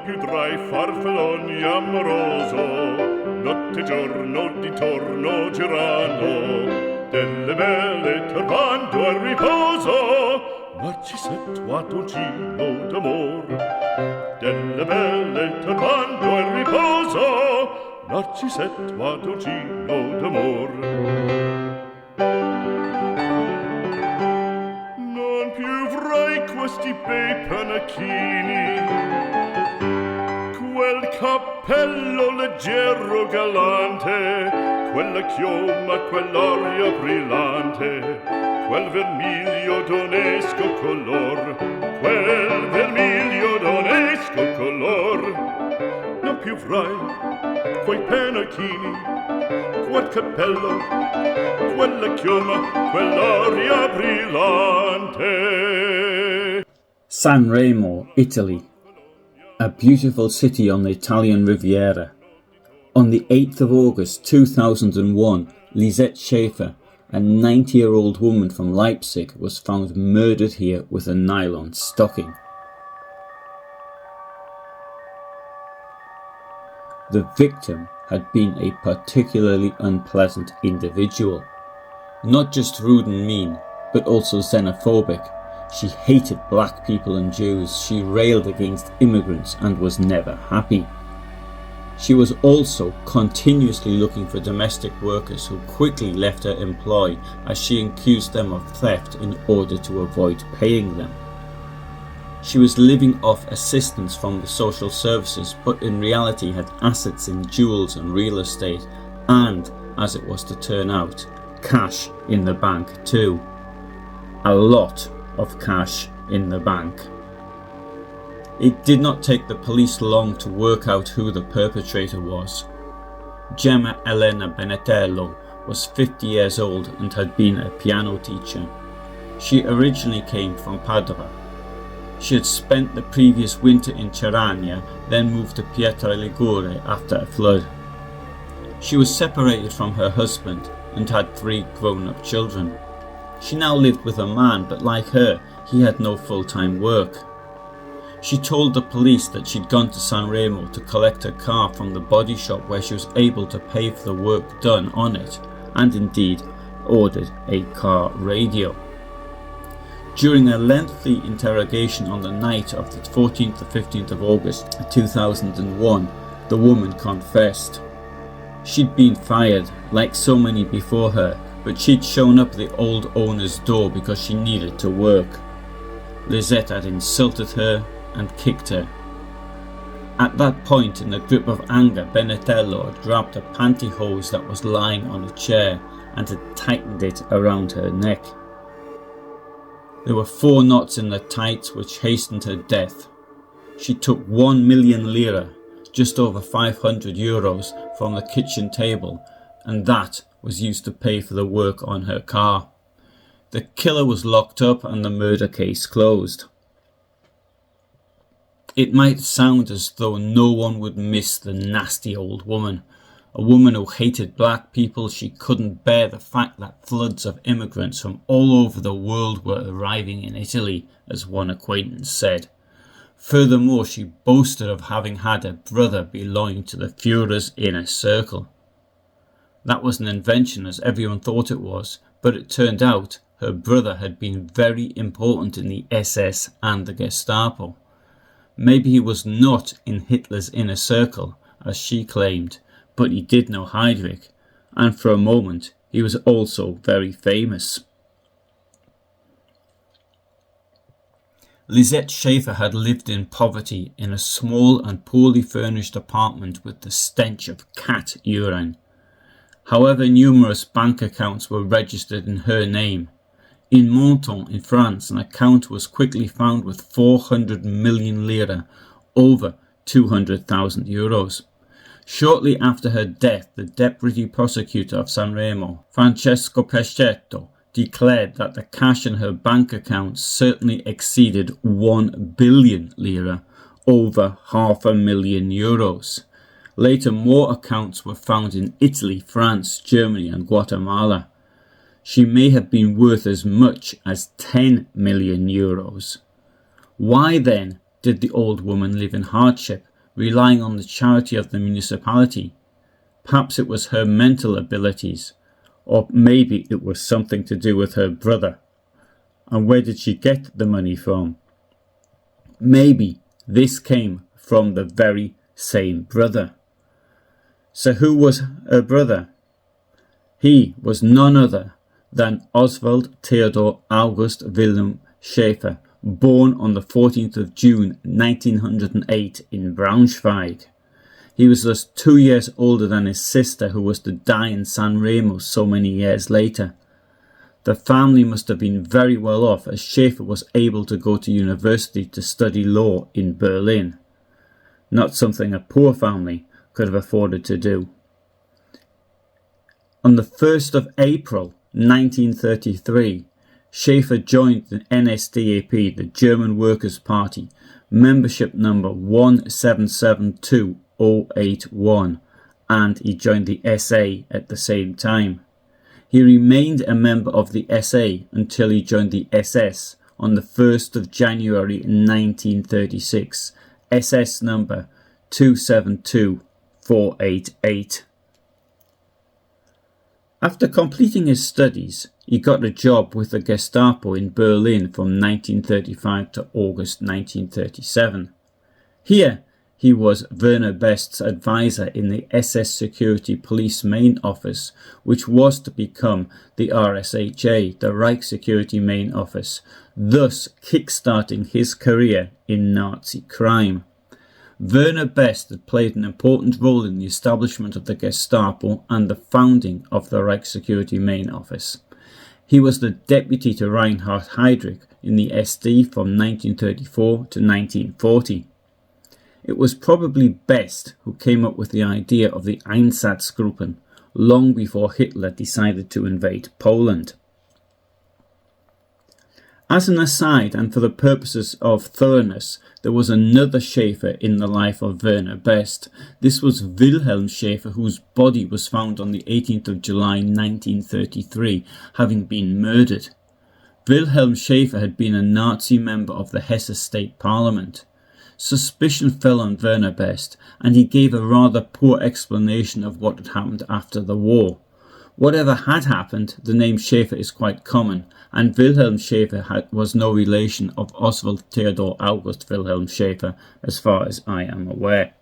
più dry farfalloni amoroso, notte e giorno d'intorno girano, delle belle turbando al riposo, Narcisetto a dolcino d'amor. Delle belle turbando al riposo, Narcisetto a dolcino d'amor. Non più avrai questi bei panacchini, quel cappello leggero galante, quella chioma, quell'aria brillante, quel vermiglio d'onesco color, quel vermiglio d'onesco color. Non più avrai quei panacchini, quel cappello, quella chioma, quell'aria brillante. Sanremo, Italy, a beautiful city on the Italian Riviera. On the 8th of August 2001, Lisette Schäfer, a 90-year-old woman from Leipzig, was found murdered here with a nylon stocking. The victim had been a particularly unpleasant individual. Not just rude and mean, but also xenophobic. She hated black people and Jews, she railed against immigrants and was never happy. She was also continuously looking for domestic workers who quickly left her employ as she accused them of theft in order to avoid paying them. She was living off assistance from the social services, but in reality had assets in jewels and real estate and, as it was to turn out, cash in the bank too. A lot of cash in the bank. It did not take the police long to work out who the perpetrator was. Gemma Elena Benetello was 50 years old and had been a piano teacher. She originally came from Padova. She had spent the previous winter in Cerania, then moved to Pietra Ligure after a flood. She was separated from her husband and had 3 grown-up children. She now lived with a man, but like her, he had no full-time work. She told the police that she'd gone to Sanremo to collect her car from the body shop where she was able to pay for the work done on it, and indeed ordered a car radio. During a lengthy interrogation on the night of the 14th to 15th of August 2001, the woman confessed. She'd been fired, like so many before her, but she'd shown up at the old owner's door because she needed to work. Lisette had insulted her and kicked her. At that point, in a grip of anger, Benetello had grabbed a pantyhose that was lying on a chair and had tightened it around her neck. There were 4 knots in the tights which hastened her death. She took 1 million lira, just over 500 euros, from the kitchen table, and that was used to pay for the work on her car. The killer was locked up and the murder case closed. It might sound as though no one would miss the nasty old woman, a woman who hated black people. She couldn't bear the fact that floods of immigrants from all over the world were arriving in Italy, as one acquaintance said. Furthermore, she boasted of having had a brother belonging to the Führer's inner circle. That was an invention, as everyone thought it was, but it turned out her brother had been very important in the SS and the Gestapo. Maybe he was not in Hitler's inner circle, as she claimed, but he did know Heydrich, and for a moment he was also very famous. Lisette Schäfer had lived in poverty in a small and poorly furnished apartment with the stench of cat urine. However, numerous bank accounts were registered in her name. In Menton, in France, an account was quickly found with 400 million lira, over 200,000 euros. Shortly after her death, the deputy prosecutor of Sanremo, Francesco Pescetto, declared that the cash in her bank accounts certainly exceeded 1 billion lira, over 500,000 euros. Later, more accounts were found in Italy, France, Germany and Guatemala. She may have been worth as much as 10 million euros. Why then did the old woman live in hardship relying on the charity of the municipality. Perhaps it was her mental abilities, or maybe it was something to do with her brother. And where did she get the money from? Maybe this came from the very same brother. So who was her brother? He was none other than Oswald Theodor August Wilhelm Schäfer, born on the 14th of June 1908 in Braunschweig. He was just 2 years older than his sister, who was to die in San Remo so many years later. The family must have been very well off, as Schäfer was able to go to university to study law in Berlin. Not something a poor family could have afforded to do. On the 1st of April 1933, Schäfer joined the NSDAP, the German Workers' Party, membership number 1772-081, and he joined the SA at the same time. He remained a member of the SA until he joined the SS on the 1st of January 1936, SS number 272488. After completing his studies, he got a job with the Gestapo in Berlin from 1935 to August 1937. Here, he was Werner Best's advisor in the SS Security Police Main Office, which was to become the RSHA, the Reich Security Main Office, thus kickstarting his career in Nazi crime. Werner Best had played an important role in the establishment of the Gestapo and the founding of the Reich Security Main Office. He was the deputy to Reinhard Heydrich in the SD from 1934 to 1940. It was probably Best who came up with the idea of the Einsatzgruppen long before Hitler decided to invade Poland. As an aside, and for the purposes of thoroughness, there was another Schäfer in the life of Werner Best. This was Wilhelm Schäfer, whose body was found on the 18th of July 1933, having been murdered. Wilhelm Schäfer had been a Nazi member of the Hesse State Parliament. Suspicion fell on Werner Best, and he gave a rather poor explanation of what had happened after the war. Whatever had happened, the name Schäfer is quite common, and Wilhelm Schäfer was no relation of Oswald Theodor August Wilhelm Schäfer, as far as I am aware.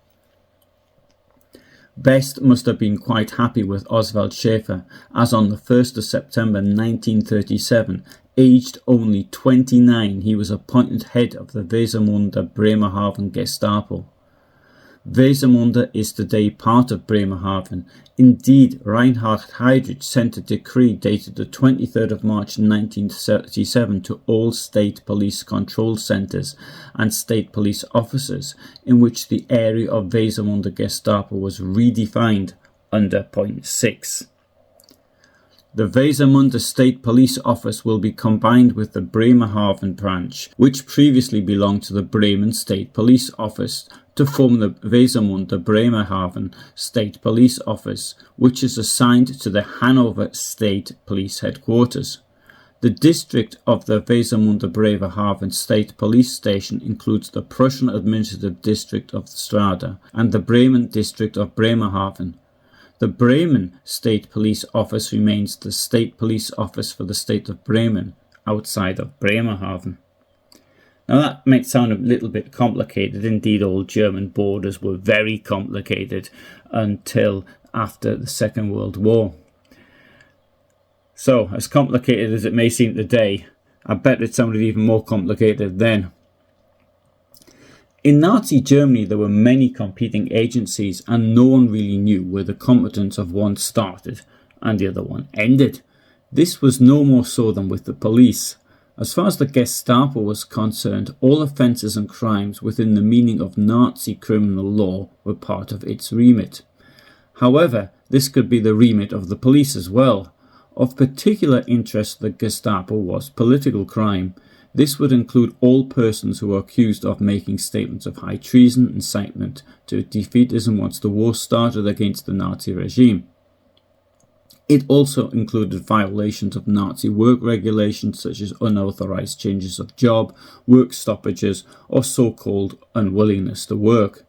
Best must have been quite happy with Oswald Schäfer, as on the 1st of September 1937, aged only 29, he was appointed head of the Wesermünde Bremerhaven Gestapo. Wesermünde is today part of Bremerhaven. Indeed, Reinhard Heydrich sent a decree dated the 23rd of March 1937 to all state police control centres and state police officers, in which the area of Wesermünde Gestapo was redefined under point 6. The Wesermünde State Police Office will be combined with the Bremerhaven branch, which previously belonged to the Bremen State Police Office, to form the Wesermünde Bremerhaven State Police Office, which is assigned to the Hanover State Police Headquarters. The district of the Wesermünde Bremerhaven State Police Station includes the Prussian Administrative District of Strada and the Bremen District of Bremerhaven. The Bremen State Police Office remains the State Police Office for the state of Bremen, outside of Bremerhaven. Now that might sound a little bit complicated. Indeed, all German borders were very complicated until after the Second World War. So, as complicated as it may seem today, I bet it sounded even more complicated then. In Nazi Germany, there were many competing agencies, and no one really knew where the competence of one started and the other one ended. This was no more so than with the police. As far as the Gestapo was concerned, all offences and crimes within the meaning of Nazi criminal law were part of its remit. However, this could be the remit of the police as well. Of particular interest to the Gestapo was political crime. This would include all persons who were accused of making statements of high treason, incitement to defeatism once the war started against the Nazi regime. It also included violations of Nazi work regulations such as unauthorized changes of job, work stoppages, or so-called unwillingness to work.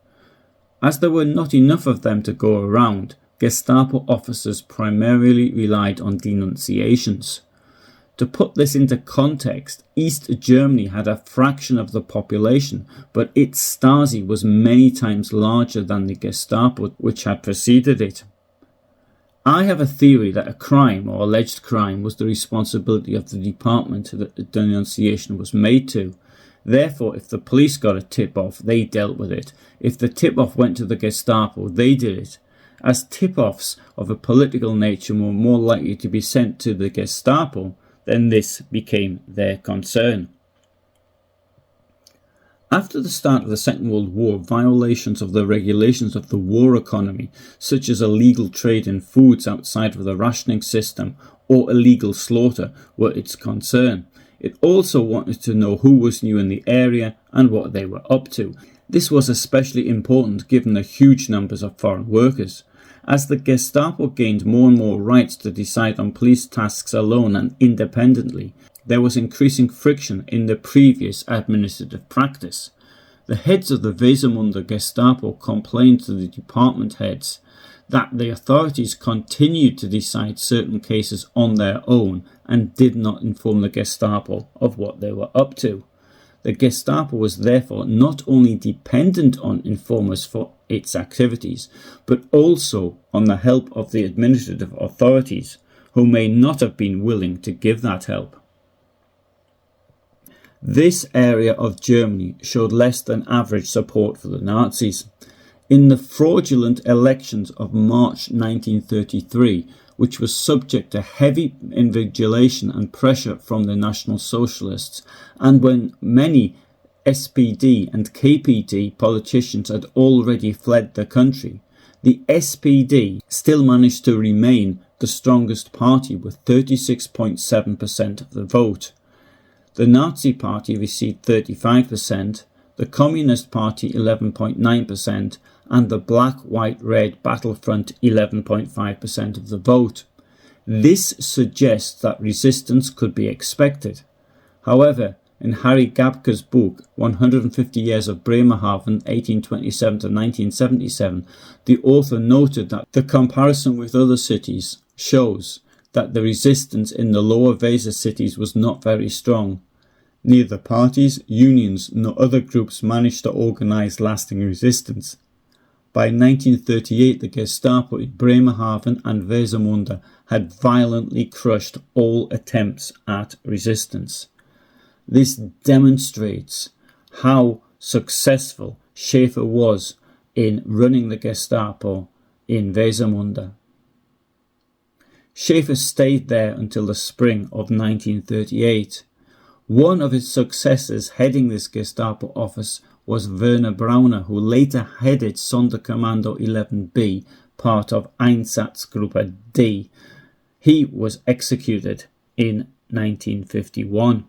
As there were not enough of them to go around, Gestapo officers primarily relied on denunciations. To put this into context, East Germany had a fraction of the population, but its Stasi was many times larger than the Gestapo which had preceded it. I have a theory that a crime or alleged crime was the responsibility of the department that the denunciation was made to. Therefore, if the police got a tip-off, they dealt with it. If the tip-off went to the Gestapo, they did it. As tip-offs of a political nature were more likely to be sent to the Gestapo, then this became their concern. After the start of the Second World War, violations of the regulations of the war economy, such as illegal trade in foods outside of the rationing system or illegal slaughter, were its concern. It also wanted to know who was new in the area and what they were up to. This was especially important given the huge numbers of foreign workers. As the Gestapo gained more and more rights to decide on police tasks alone and independently, there was increasing friction in the previous administrative practice. The heads of the Wesermünde Gestapo complained to the department heads that the authorities continued to decide certain cases on their own and did not inform the Gestapo of what they were up to. The Gestapo was therefore not only dependent on informers for its activities, but also on the help of the administrative authorities, who may not have been willing to give that help. This area of Germany showed less than average support for the Nazis. In the fraudulent elections of March 1933, which was subject to heavy invigilation and pressure from the National Socialists, and when many SPD and KPD politicians had already fled the country, the SPD still managed to remain the strongest party with 36.7% of the vote. The Nazi Party received 35%, the Communist Party 11.9%, and the Black-White-Red Battlefront 11.5% of the vote. This suggests that resistance could be expected. However, in Harry Gabke's book 150 Years of Bremerhaven 1827 to 1977, the author noted that the comparison with other cities shows that the resistance in the lower Weser cities was not very strong. Neither parties, unions, nor other groups managed to organise lasting resistance. By 1938, the Gestapo in Bremerhaven and Wesermünde had violently crushed all attempts at resistance. This demonstrates how successful Schäfer was in running the Gestapo in Wesermünde. Schäfer stayed there until the spring of 1938. One of his successors heading this Gestapo office was Werner, who later headed Sonderkommando 11B, part of Einsatzgruppe D. He was executed in 1951.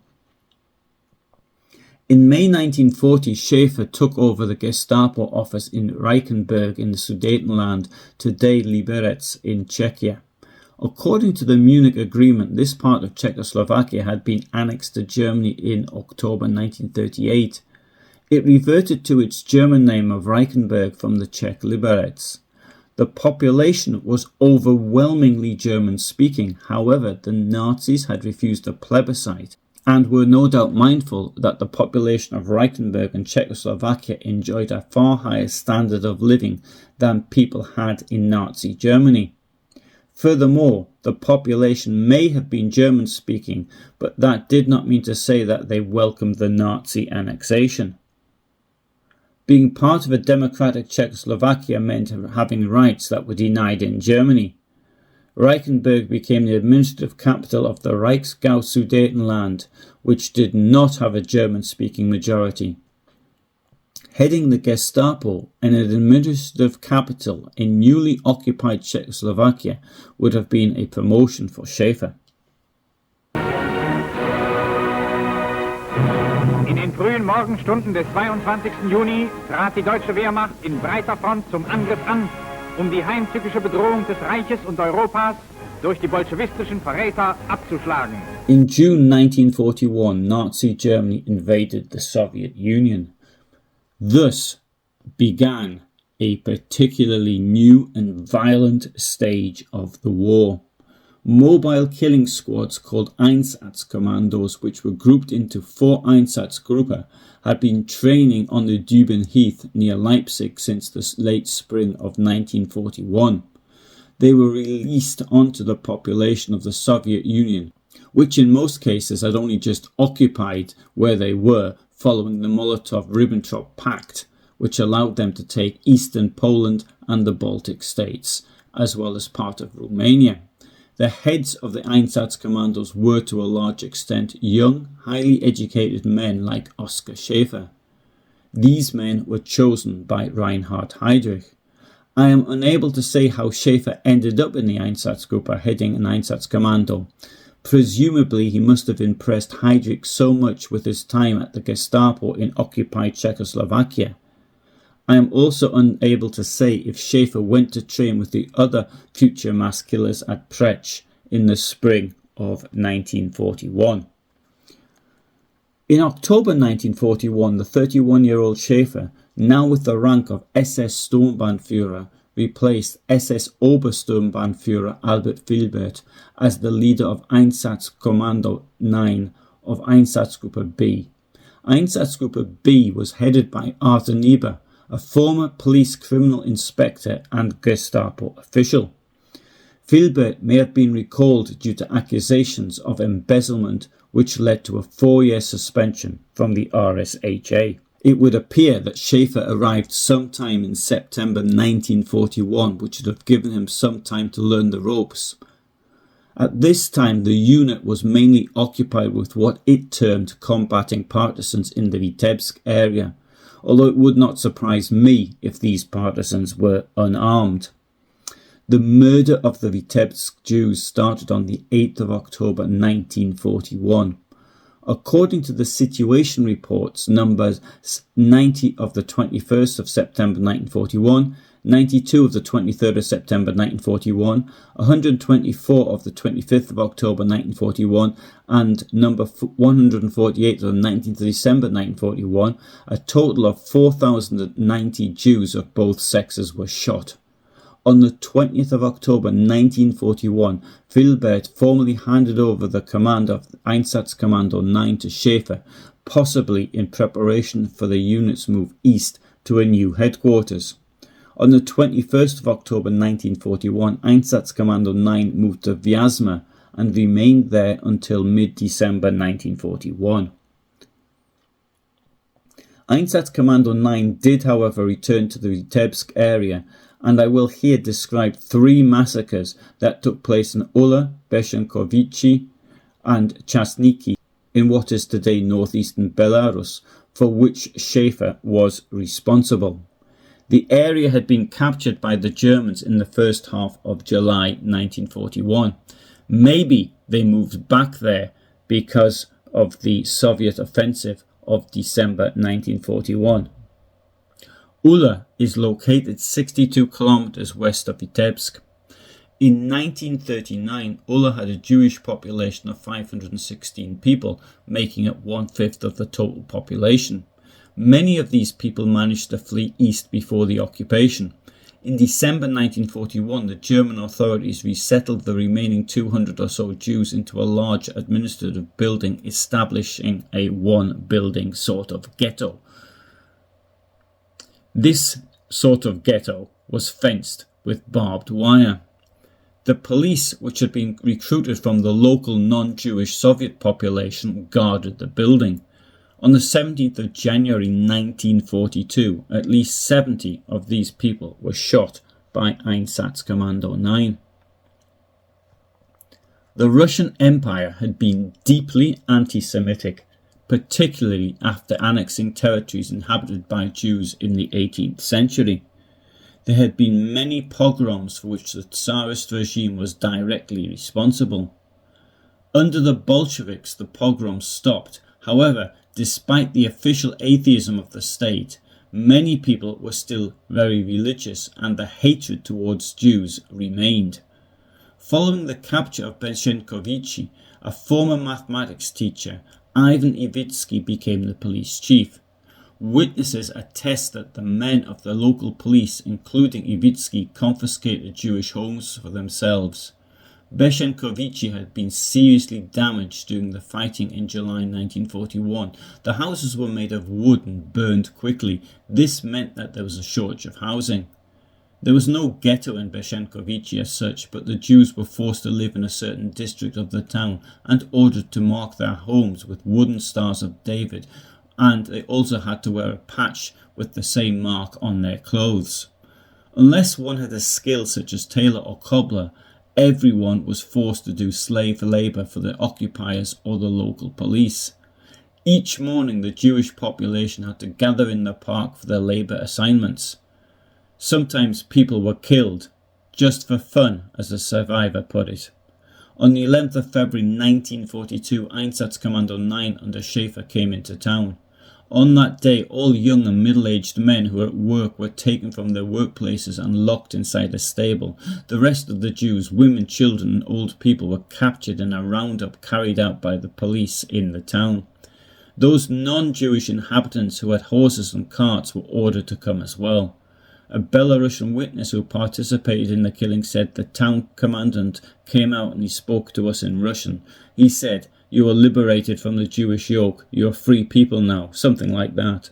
In May 1940, Schäfer took over the Gestapo office in Reichenberg in the Sudetenland, today Liberec in Czechia. According to the Munich Agreement, this part of Czechoslovakia had been annexed to Germany in October 1938. It reverted to its German name of Reichenberg from the Czech Liberec. The population was overwhelmingly German-speaking. However, the Nazis had refused a plebiscite and were no doubt mindful that the population of Reichenberg and Czechoslovakia enjoyed a far higher standard of living than people had in Nazi Germany. Furthermore, the population may have been German-speaking, but that did not mean to say that they welcomed the Nazi annexation. Being part of a democratic Czechoslovakia meant having rights that were denied in Germany. Reichenberg became the administrative capital of the Reichsgau Sudetenland, which did not have a German-speaking majority. Heading the Gestapo in an administrative capital in newly occupied Czechoslovakia would have been a promotion for Schäfer. In den frühen Morgenstunden des 22. Juni trat die deutsche Wehrmacht in breiter Front zum Angriff an, die heimtückische Bedrohung des Reiches und Europas durch die bolschewistischen Verräter abzuschlagen. In June 1941, Nazi Germany invaded the Soviet Union. Thus began a particularly new and violent stage of the war. Mobile killing squads called Einsatzkommandos, which were grouped into 4 Einsatzgruppen, had been training on the Düben Heath near Leipzig since the late spring of 1941. They were released onto the population of the Soviet Union, which in most cases had only just occupied where they were following the Molotov-Ribbentrop Pact, which allowed them to take eastern Poland and the Baltic states, as well as part of Romania. The heads of the Einsatzkommandos were to a large extent young, highly educated men like Oswald Schäfer. These men were chosen by Reinhard Heydrich. I am unable to say how Schäfer ended up in the Einsatzgruppe heading an Einsatzkommando. Presumably he must have impressed Heydrich so much with his time at the Gestapo in occupied Czechoslovakia. I am also unable to say if Schäfer went to train with the other future mass killers at Prech in the spring of 1941. In October 1941, the 31-year-old Schäfer, now with the rank of SS Sturmbannführer, replaced SS Obersturmbannführer Albert Filbert as the leader of Einsatzkommando 9 of Einsatzgruppe B. Einsatzgruppe B was headed by Arthur Niebuhr, a former police criminal inspector and Gestapo official. Filbert may have been recalled due to accusations of embezzlement, which led to a 4-year suspension from the RSHA. It would appear that Schäfer arrived sometime in September 1941, which would have given him some time to learn the ropes. At this time, the unit was mainly occupied with what it termed combating partisans in the Vitebsk area, although it would not surprise me if these partisans were unarmed. The murder of the Vitebsk Jews started on the 8th of October 1941. According to the situation reports, numbers 90 of the 21st of September 1941, 92 of the 23rd of September 1941, 124 of the 25th of October 1941, and number 148 of the 19th of December 1941, a total of 4,090 Jews of both sexes were shot. On the 20th of October 1941, Filbert formally handed over the command of Einsatzkommando 9 to Schäfer, possibly in preparation for the unit's move east to a new headquarters. On the 21st of October 1941, Einsatzkommando 9 moved to Vyazma and remained there until mid-December 1941. Einsatzkommando 9 did, however, return to the Vitebsk area, and I will here describe 3 massacres that took place in Ula, Beshenkovichi and Chasniki in what is today northeastern Belarus, for which Schäfer was responsible. The area had been captured by the Germans in the first half of July 1941. Maybe they moved back there because of the Soviet offensive of December 1941. Ula is located 62 kilometers west of Vitebsk. In 1939, Ula had a Jewish population of 516 people, making up 1/5 of the total population. Many of these people managed to flee east before the occupation. In December 1941, the German authorities resettled the remaining 200 or so Jews into a large administrative building, establishing a one-building sort of ghetto. This sort of ghetto was fenced with barbed wire. The police, which had been recruited from the local non-Jewish Soviet population, guarded the building. On the 17th of January 1942, at least 70 of these people were shot by Einsatzkommando 9. The Russian Empire had been deeply anti-Semitic, particularly after annexing territories inhabited by Jews in the 18th century. There had been many pogroms for which the Tsarist regime was directly responsible. Under the Bolsheviks, the pogroms stopped. However, despite the official atheism of the state, many people were still very religious and the hatred towards Jews remained. Following the capture of Beshenkovichi, a former mathematics teacher, Ivan Ivitsky became the police chief. Witnesses attest that the men of the local police, including Iwicki, confiscated Jewish homes for themselves. Beshenkovici had been seriously damaged during the fighting in July 1941. The houses were made of wood and burned quickly. This meant that there was a shortage of housing. There was no ghetto in Beshenkovici as such, but the Jews were forced to live in a certain district of the town and ordered to mark their homes with wooden stars of David, and they also had to wear a patch with the same mark on their clothes. Unless one had a skill such as tailor or cobbler, everyone was forced to do slave labour for the occupiers or the local police. Each morning the Jewish population had to gather in the park for their labour assignments. Sometimes people were killed, just for fun, as a survivor put it. On the 11th of February 1942, Einsatzkommando 9 under Schäfer came into town. On that day, all young and middle-aged men who were at work were taken from their workplaces and locked inside a stable. The rest of the Jews, women, children and old people were captured in a roundup carried out by the police in the town. Those non-Jewish inhabitants who had horses and carts were ordered to come as well. A Belarusian witness who participated in the killing said the town commandant came out and he spoke to us in Russian. He said, "You are liberated from the Jewish yoke. You are free people now," something like that.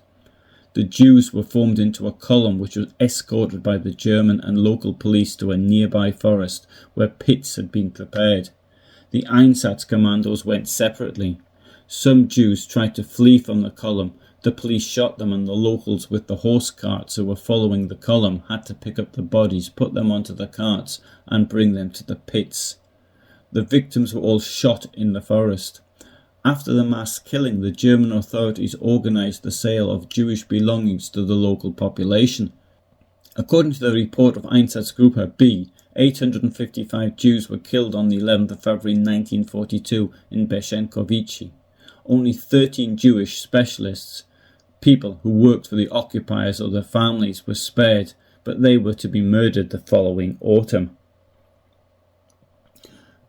The Jews were formed into a column which was escorted by the German and local police to a nearby forest where pits had been prepared. The Einsatzkommandos went separately. Some Jews tried to flee from the column. The police shot them, and the locals with the horse carts who were following the column had to pick up the bodies, put them onto the carts and bring them to the pits. The victims were all shot in the forest. After the mass killing, the German authorities organised the sale of Jewish belongings to the local population. According to the report of Einsatzgruppe B, 855 Jews were killed on the 11th of February 1942 in Beshenkovici. Only 13 Jewish specialists, people who worked for the occupiers or their families, were spared, but they were to be murdered the following autumn.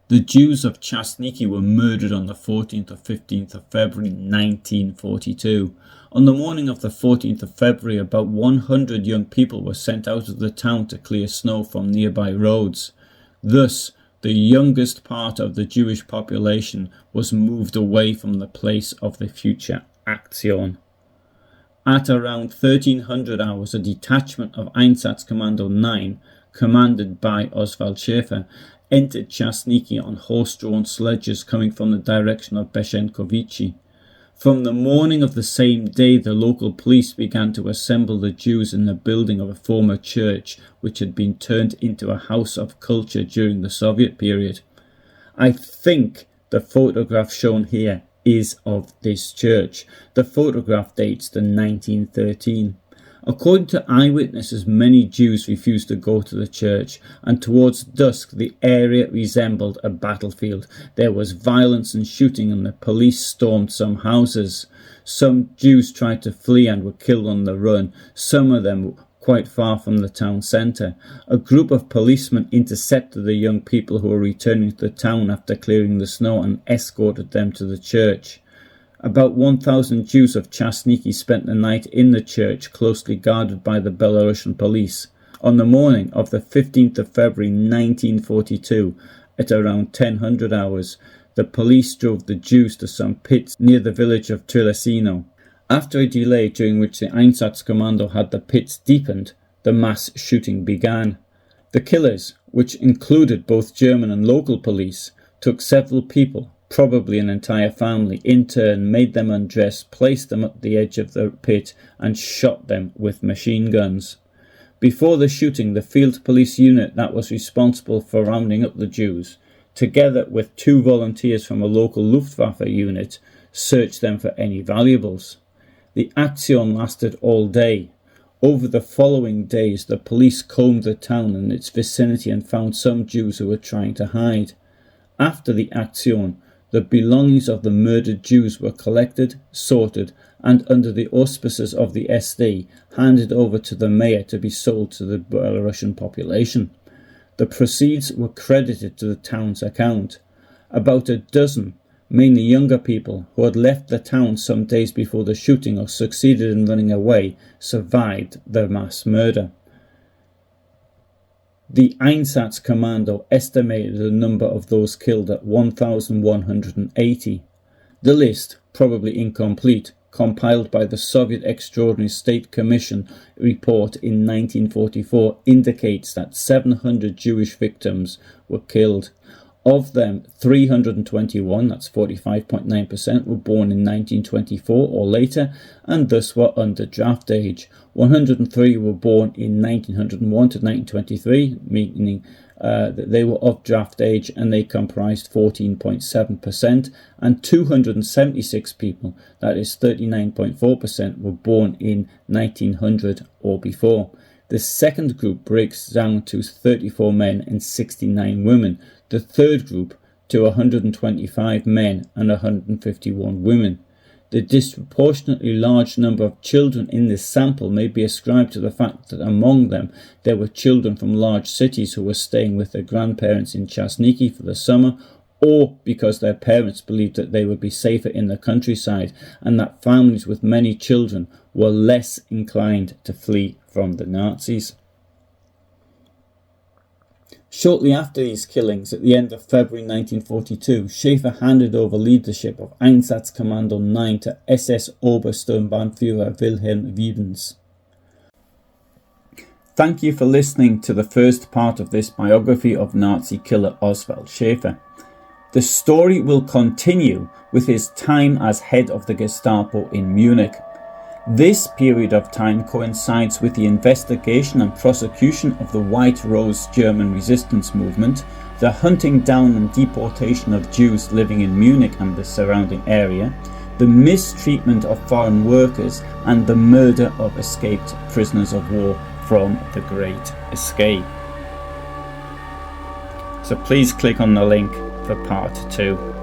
The Jews of Chasniki were murdered on the 14th or 15th of February 1942. On the morning of the 14th of February, about 100 young people were sent out of the town to clear snow from nearby roads. Thus, the youngest part of the Jewish population was moved away from the place of the future action. At around 1300 hours, a detachment of Einsatzkommando 9, commanded by Oswald Schäfer, entered Chasniki on horse-drawn sledges coming from the direction of Beshenkovici. From the morning of the same day, the local police began to assemble the Jews in the building of a former church, which had been turned into a house of culture during the Soviet period. I think the photograph shown here is of this church. The photograph dates to 1913. According to eyewitnesses, many Jews refused to go to the church, and towards dusk the area resembled a battlefield. There was violence and shooting, and the police stormed some houses. Some Jews tried to flee and were killed on the run, some of them quite far from the town centre. A group of policemen intercepted the young people who were returning to the town after clearing the snow and escorted them to the church. About 1,000 Jews of Chasniki spent the night in the church, closely guarded by the Belarusian police. On the morning of the 15th of February 1942, at around 1000 hours, the police drove the Jews to some pits near the village of Trilesino. After a delay during which the Einsatzkommando had the pits deepened, the mass shooting began. The killers, which included both German and local police, took several people, probably an entire family, in turn, made them undress, placed them at the edge of the pit and shot them with machine guns. Before the shooting, the field police unit that was responsible for rounding up the Jews, together with 2 volunteers from a local Luftwaffe unit, searched them for any valuables. The action lasted all day. Over the following days, the police combed the town and its vicinity and found some Jews who were trying to hide. After the action, the belongings of the murdered Jews were collected, sorted, and under the auspices of the SD, handed over to the mayor to be sold to the Belarusian population. The proceeds were credited to the town's account. About a dozen mainly younger people who had left the town some days before the shooting or succeeded in running away, survived the mass murder. The Einsatzkommando estimated the number of those killed at 1,180. The list, probably incomplete, compiled by the Soviet Extraordinary State Commission report in 1944, indicates that 700 Jewish victims were killed. Of them, 321, that's 45.9%, were born in 1924 or later, and thus were under draft age. 103 were born in 1901 to 1923, meaning that they were of draft age, and they comprised 14.7%, and 276 people, that is 39.4%, were born in 1900 or before. The second group breaks down to 34 men and 69 women. The third group to 125 men and 151 women. The disproportionately large number of children in this sample may be ascribed to the fact that among them there were children from large cities who were staying with their grandparents in Chasniki for the summer, or because their parents believed that they would be safer in the countryside, and that families with many children were less inclined to flee from the Nazis. Shortly after these killings, at the end of February 1942, Schäfer handed over leadership of Einsatzkommando 9 to SS Obersturmbannführer Wilhelm Wiebens. Thank you for listening to the first part of this biography of Nazi killer Oswald Schäfer. The story will continue with his time as head of the Gestapo in Munich. This period of time coincides with the investigation and prosecution of the White Rose German resistance movement, the hunting down and deportation of Jews living in Munich and the surrounding area, the mistreatment of foreign workers, and the murder of escaped prisoners of war from the Great Escape. So please click on the link for part 2.